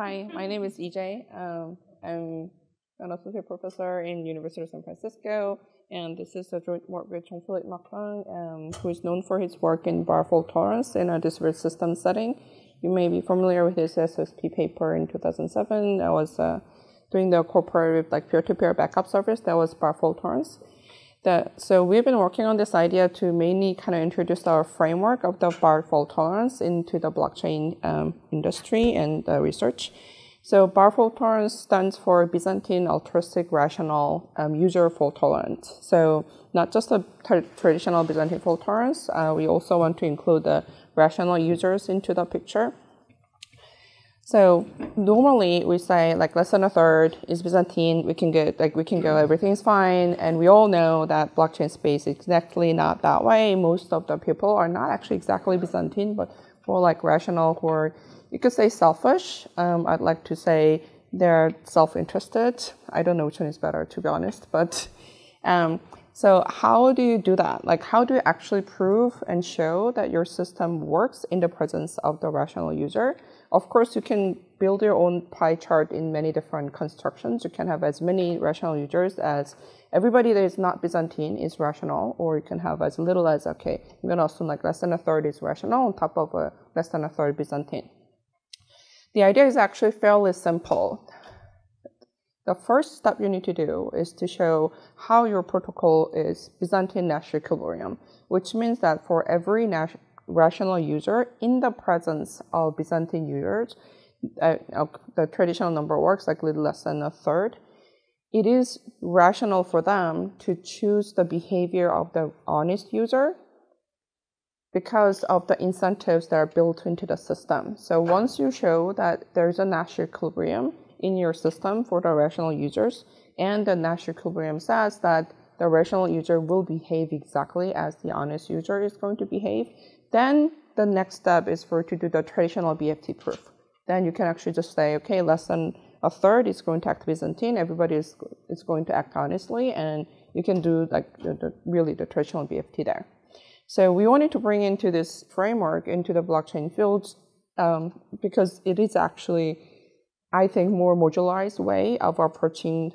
Hi, my name is EJ. I'm an associate professor in University of San Francisco, and this is a joint work with Jung who is known for his work in bar fault tolerance in a disparate system setting. You may be familiar with his SSP paper in 2007. I was doing the corporate peer-to-peer backup service that was bar fault tolerance. So we've been working on this idea to mainly kind of introduce our framework of the bar fault tolerance into the blockchain industry and research. So bar fault tolerance stands for Byzantine altruistic rational user fault tolerance. So not just a traditional Byzantine fault tolerance, we also want to include the rational users into the picture. So normally we say less than a third is Byzantine. We can go everything's fine, and we all know that blockchain space is exactly not that way. Most of the people are not actually exactly Byzantine, but more rational, or you could say selfish. I'd like to say they're self-interested. I don't know which one is better, to be honest. But so how do you do that? How do you actually prove and show that your system works in the presence of the rational user? Of course, you can build your own pie chart in many different constructions. You can have as many rational users as everybody that is not Byzantine is rational, or you can have as little as, okay, I'm going to assume less than a third is rational on top of less than a third Byzantine. The idea is actually fairly simple. The first step you need to do is to show how your protocol is Byzantine Nash equilibrium, which means that for every rational user in the presence of Byzantine users, the traditional number works a little less than a third. It is rational for them to choose the behavior of the honest user because of the incentives that are built into the system. So once you show that there's a Nash equilibrium in your system for the rational users, and the Nash equilibrium says that the rational user will behave exactly as the honest user is going to behave, then the next step is for you to do the traditional BFT proof. Then you can actually just say, okay, less than a third is going to act Byzantine, everybody is going to act honestly, and you can do really the traditional BFT there. So we wanted to bring into this framework into the blockchain fields because it is actually, I think, more modularized way of approaching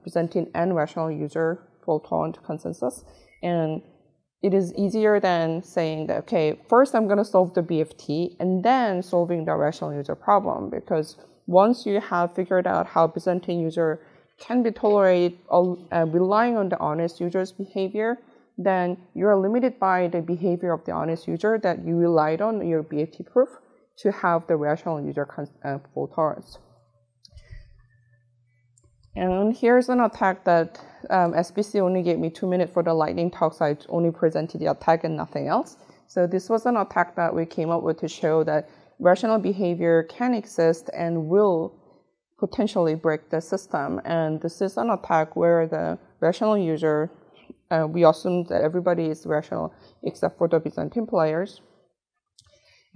Byzantine and rational user fault tolerant consensus. And it is easier than saying that, okay, first I'm going to solve the BFT and then solving the rational user problem, because once you have figured out how Byzantine user can be tolerated relying on the honest user's behavior, then you're limited by the behavior of the honest user that you relied on in your BFT proof to have the rational user fault tolerance. And here's an attack that SBC only gave me 2 minutes for the lightning talk, so I only presented the attack and nothing else. So this was an attack that we came up with to show that rational behavior can exist and will potentially break the system. And this is an attack where the rational user, we assume that everybody is rational except for the Byzantine players.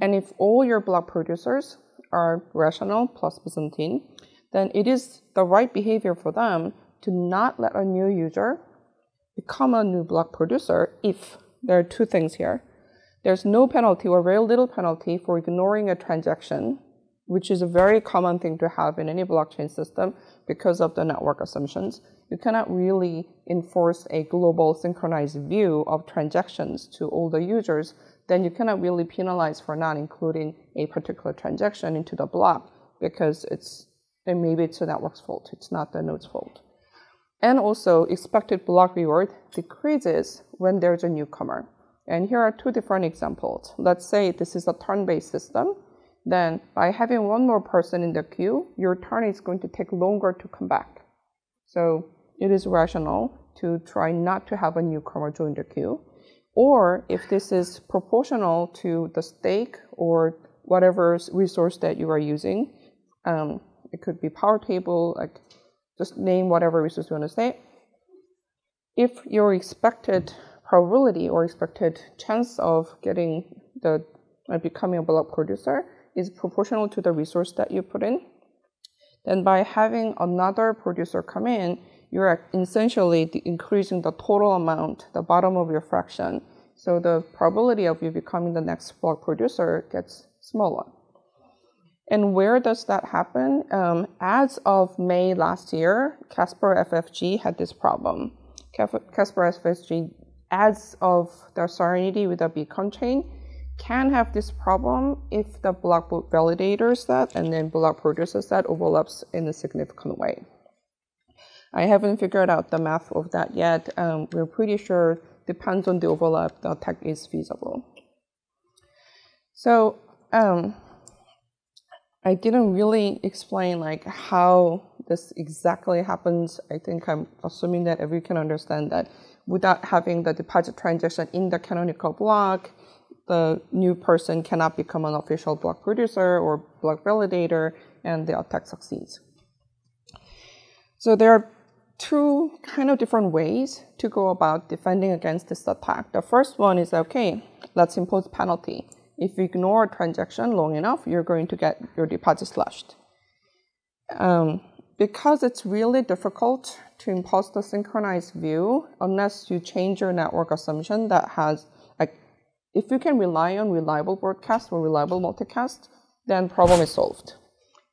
And if all your block producers are rational plus Byzantine, then it is the right behavior for them to not let a new user become a new block producer if there are two things here. There's no penalty or very little penalty for ignoring a transaction, which is a very common thing to have in any blockchain system because of the network assumptions. You cannot really enforce a global synchronized view of transactions to all the users. Then you cannot really penalize for not including a particular transaction into the block because and maybe it's the network's fault, it's not the node's fault. And also, expected block reward decreases when there's a newcomer. And here are two different examples. Let's say this is a turn-based system. Then by having one more person in the queue, your turn is going to take longer to come back. So it is rational to try not to have a newcomer join the queue. Or if this is proportional to the stake or whatever resource that you are using, it could be power table, just name whatever resource you want to say. If your expected probability or expected chance of getting becoming a block producer is proportional to the resource that you put in, then by having another producer come in, you're essentially increasing the total amount, the bottom of your fraction. So the probability of you becoming the next block producer gets smaller. And where does that happen? As of May last year, Casper FFG had this problem. Casper FFG, as of the Serenity with the beacon chain, can have this problem if the block validator set and then block producer set overlaps in a significant way. I haven't figured out the math of that yet. We're pretty sure, depends on the overlap, the attack is feasible. So I didn't really explain like how this exactly happens. I think I'm assuming that everyone can understand that without having the deposit transaction in the canonical block, the new person cannot become an official block producer or block validator, and the attack succeeds. So there are two kind of different ways to go about defending against this attack. The first one is, okay, let's impose penalty. If you ignore a transaction long enough, you're going to get your deposit slashed. Because it's really difficult to impose the synchronized view unless you change your network assumption that has, like, if you can rely on reliable broadcast or reliable multicast, then problem is solved.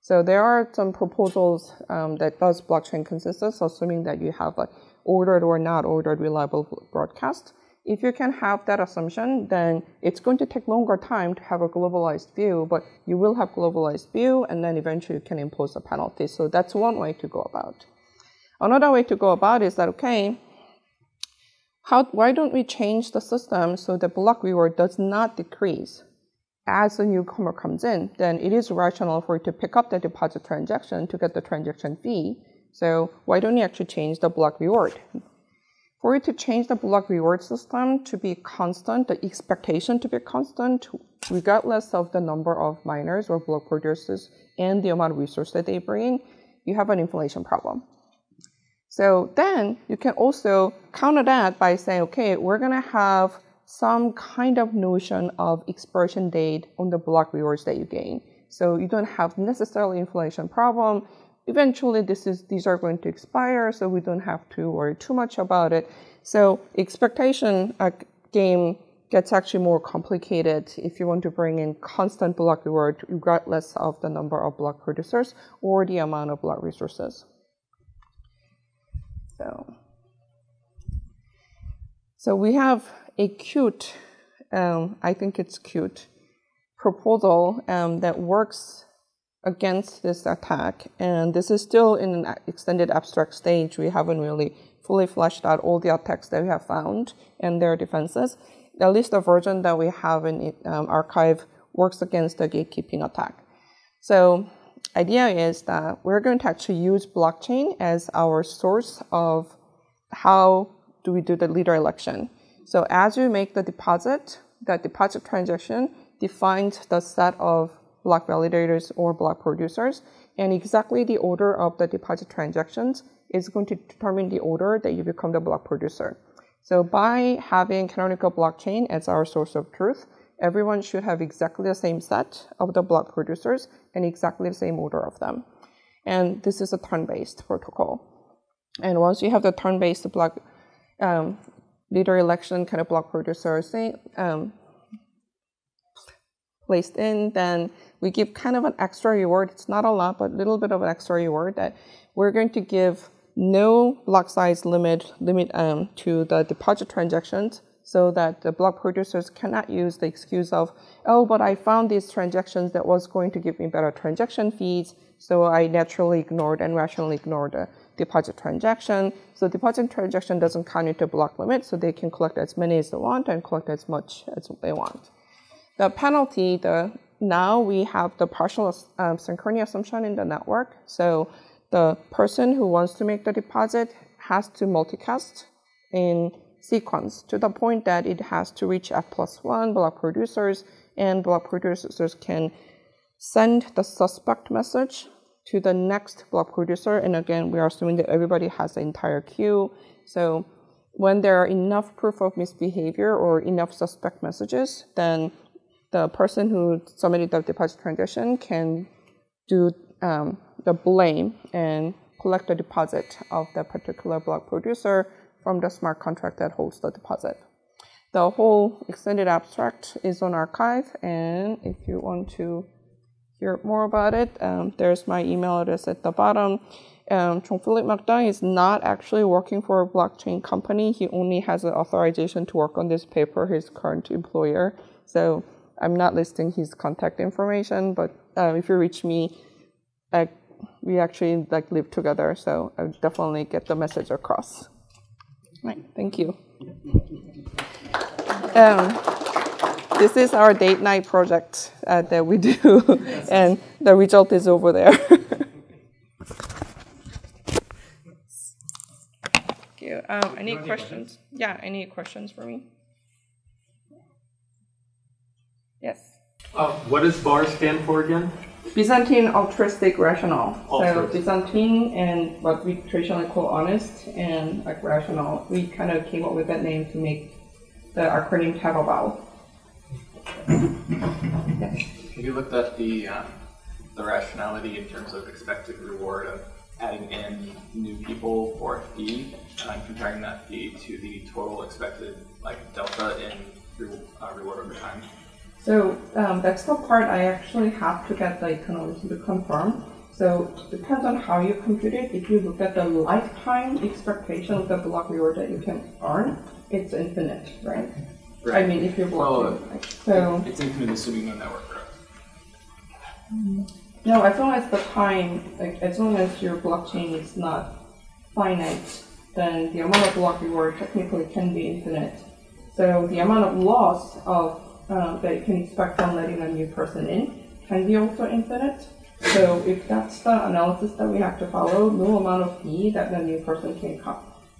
So there are some proposals that does blockchain consensus, assuming that you have like ordered or not ordered reliable broadcast. If you can have that assumption, then it's going to take longer time to have a globalized view, but you will have globalized view, and then eventually you can impose a penalty. So that's one way to go about. Another way to go about is that, okay, why don't we change the system so the block reward does not decrease as a newcomer comes in? Then it is rational for it to pick up the deposit transaction to get the transaction fee. So why don't you actually change the block reward? For it to change the block reward system to be constant, the expectation to be constant, regardless of the number of miners or block producers and the amount of resources that they bring, you have an inflation problem. So then you can also counter that by saying, okay, we're going to have some kind of notion of expiration date on the block rewards that you gain. So you don't have necessarily inflation problem. Eventually, these are going to expire, so we don't have to worry too much about it. So expectation game gets actually more complicated if you want to bring in constant block reward regardless of the number of block producers or the amount of block resources. So we have a cute, I think it's cute, proposal that works against this attack, and this is still in an extended abstract stage. We haven't really fully fleshed out all the attacks that we have found and their defenses. At least the version that we have in archive works against the gatekeeping attack. So idea is that we're going to actually use blockchain as our source of how do we do the leader election. So as you make the deposit, that deposit transaction defines the set of block validators or block producers, and exactly the order of the deposit transactions is going to determine the order that you become the block producer. So by having canonical blockchain as our source of truth, everyone should have exactly the same set of the block producers and exactly the same order of them. And this is a turn-based protocol. And once you have the turn-based block leader election kind of block producer placed in, then we give kind of an extra reward. It's not a lot, but a little bit of an extra reward that we're going to give no block size limit to the deposit transactions, so that the block producers cannot use the excuse of, oh, but I found these transactions that was going to give me better transaction fees, so I naturally ignored and rationally ignored the deposit transaction. So deposit transaction doesn't count into block limit, so they can collect as many as they want and collect as much as they want. The penalty, now we have the partial synchrony assumption in the network. So the person who wants to make the deposit has to multicast in sequence to the point that it has to reach F+1 block producers, and block producers can send the suspect message to the next block producer. And again, we are assuming that everybody has the entire queue. So when there are enough proof of misbehavior or enough suspect messages, then the person who submitted the deposit transaction can do the blame and collect the deposit of the particular block producer from the smart contract that holds the deposit. The whole extended abstract is on archive, and if you want to hear more about it, there's my email address at the bottom. Jung Magdang is not actually working for a blockchain company. He only has an authorization to work on this paper, his current employer. So I'm not listing his contact information, but if you reach me, we actually live together, so I'll definitely get the message across. Right, thank you. This is our date night project that we do, and the result is over there. Any questions? Yeah, any questions for me? Yes. What does BAR stand for again? Byzantine altruistic rational. So Byzantine and what we traditionally call honest and rational. We kind of came up with that name to make the acronym TAVABAO. Yes. Have you looked at the rationality in terms of expected reward of adding in new people for a fee, and comparing that fee to the total expected delta in reward over time? So that's the part I actually have to get the economist to confirm. So it depends on how you compute it. If you look at the lifetime expectation of the block reward that you can earn, it's infinite, right? I mean, if you're blocking, so it's infinite assuming no network growth. No, as long as the time, as long as your blockchain is not finite, then the amount of block reward technically can be infinite. So the amount of loss of that you can expect from letting a new person in can be also infinite. So if that's the analysis that we have to follow, no amount of fee that the new person can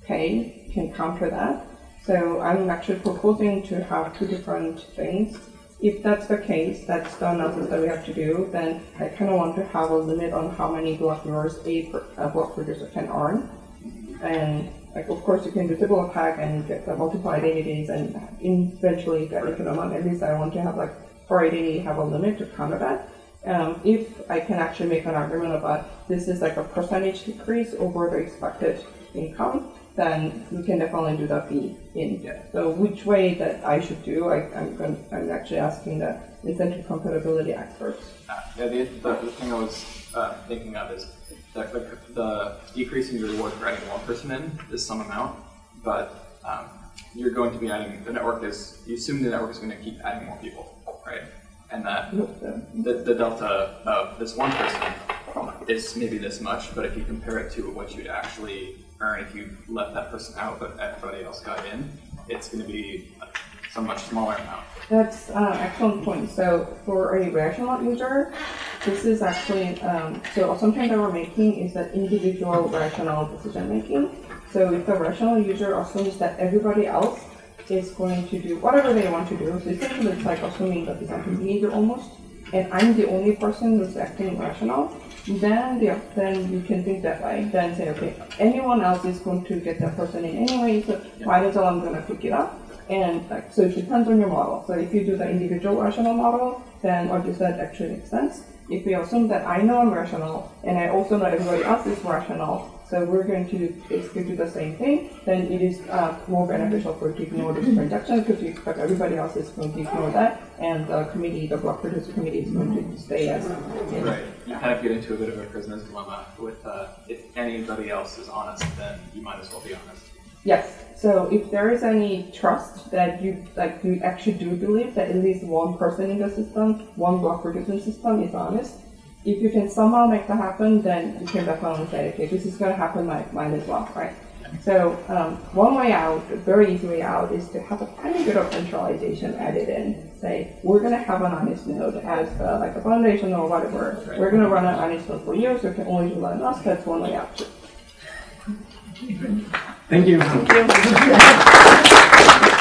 pay can counter that. So I'm actually proposing to have two different things. If that's the case, that's the analysis that we have to do, then I kind of want to have a limit on how many block rewards a block producer can earn. And of course, you can do double attack and get the multiple identities and eventually get an amount. At least I want to have per identity have a limit to counter that. If I can actually make an argument about this is a percentage decrease over the expected income, then we can definitely do the fee in. So which way that I should do, I'm actually asking the incentive compatibility experts. The thing I was thinking of is that the decreasing your reward for adding one person in is some amount, but you're going to be adding, you assume the network is going to keep adding more people, right? And that the delta of this one person is maybe this much, but if you compare it to what you'd actually earn if you let that person out but everybody else got in, it's going to be some much smaller amount. That's an excellent point. So for a rational user, this is actually, so assumption that we're making is that individual rational decision making. So if the rational user assumes that everybody else is going to do whatever they want to do, so essentially it's like assuming that Byzantine behavior almost, and I'm the only person who's acting rational, then you can think that way. Then say, okay, anyone else is going to get that person in anyway, so might as well I'm going to pick it up. And so it depends on your model. So if you do the individual rational model, then what you said actually makes sense. If we assume that I know I'm rational, and I also know everybody else is rational, so we're going to basically do the same thing, then it is more beneficial for you to ignore this transaction because you expect everybody else is going to ignore that, and the committee, the block producer committee is going to stay as right. You kind of get into a bit of a prisoner's dilemma with if anybody else is honest, then you might as well be honest. Yes. So if there is any trust that you actually do believe that at least one person in the system, one block producing system is honest, if you can somehow make that happen, then you can definitely say, okay, this is going to happen, mine as well, right? So one way out, a very easy way out, is to have a tiny bit of centralization added in. Say, we're going to have an honest node as a foundation or whatever. Right. We're going to run an honest node for you, so you can only rely on us. That's one way out. Thank you. Thank you.